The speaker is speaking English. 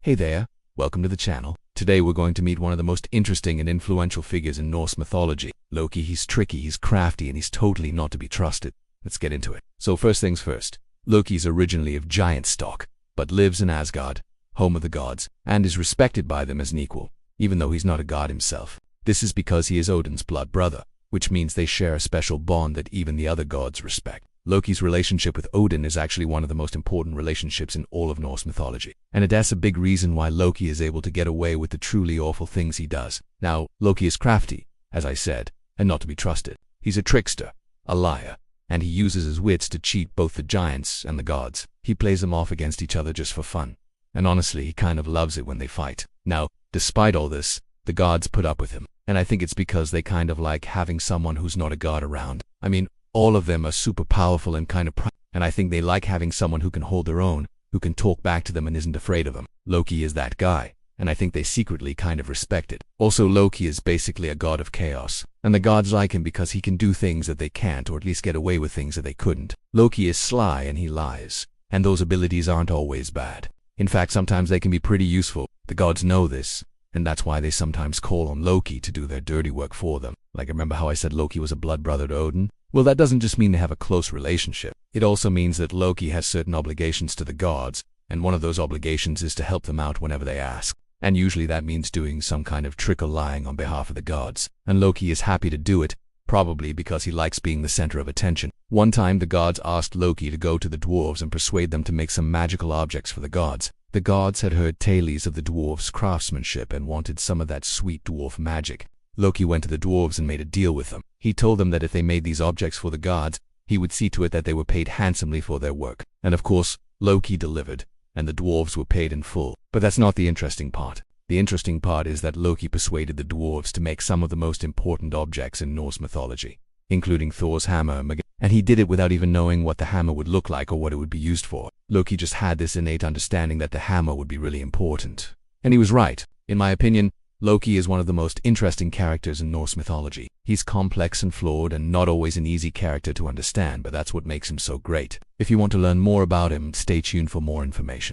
Hey there, welcome to the channel. Today we're going to meet one of the most interesting and influential figures in Norse mythology. Loki. He's tricky, he's crafty, and he's totally not to be trusted. Let's get into it. So first things first, Loki's originally of giant stock, but lives in Asgard, home of the gods, and is respected by them as an equal, even though he's not a god himself. This is because he is Odin's blood brother, which means they share a special bond that even the other gods respect. Loki's relationship with Odin is actually one of the most important relationships in all of Norse mythology, and that's a big reason why Loki is able to get away with the truly awful things he does. Now, Loki is crafty, as I said, and not to be trusted. He's a trickster, a liar, and he uses his wits to cheat both the giants and the gods. He plays them off against each other just for fun, and honestly, he kind of loves it when they fight. Now, despite all this, the gods put up with him, and I think it's because they kind of like having someone who's not a god around. I mean, all of them are super powerful and kind of and I think they like having someone who can hold their own, who can talk back to them and isn't afraid of them. Loki is that guy, and I think they secretly kind of respect it. Also, Loki is basically a god of chaos, and the gods like him because he can do things that they can't, or at least get away with things that they couldn't. Loki is sly and he lies, and those abilities aren't always bad. In fact, sometimes they can be pretty useful. The gods know this, and that's why they sometimes call on Loki to do their dirty work for them. Like, remember how I said Loki was a blood brother to Odin? Well, that doesn't just mean they have a close relationship. It also means that Loki has certain obligations to the gods, and one of those obligations is to help them out whenever they ask. And usually that means doing some kind of trick or lying on behalf of the gods. And Loki is happy to do it, probably because he likes being the center of attention. One time the gods asked Loki to go to the dwarves and persuade them to make some magical objects for the gods. The gods had heard tales of the dwarves' craftsmanship and wanted some of that sweet dwarf magic. Loki went to the dwarves and made a deal with them. He told them that if they made these objects for the gods, he would see to it that they were paid handsomely for their work. And of course, Loki delivered, and the dwarves were paid in full. But that's not the interesting part. The interesting part is that Loki persuaded the dwarves to make some of the most important objects in Norse mythology, including Thor's hammer, and he did it without even knowing what the hammer would look like or what it would be used for. Loki just had this innate understanding that the hammer would be really important. And he was right. In my opinion, Loki is one of the most interesting characters in Norse mythology. He's complex and flawed and not always an easy character to understand, but that's what makes him so great. If you want to learn more about him, stay tuned for more information.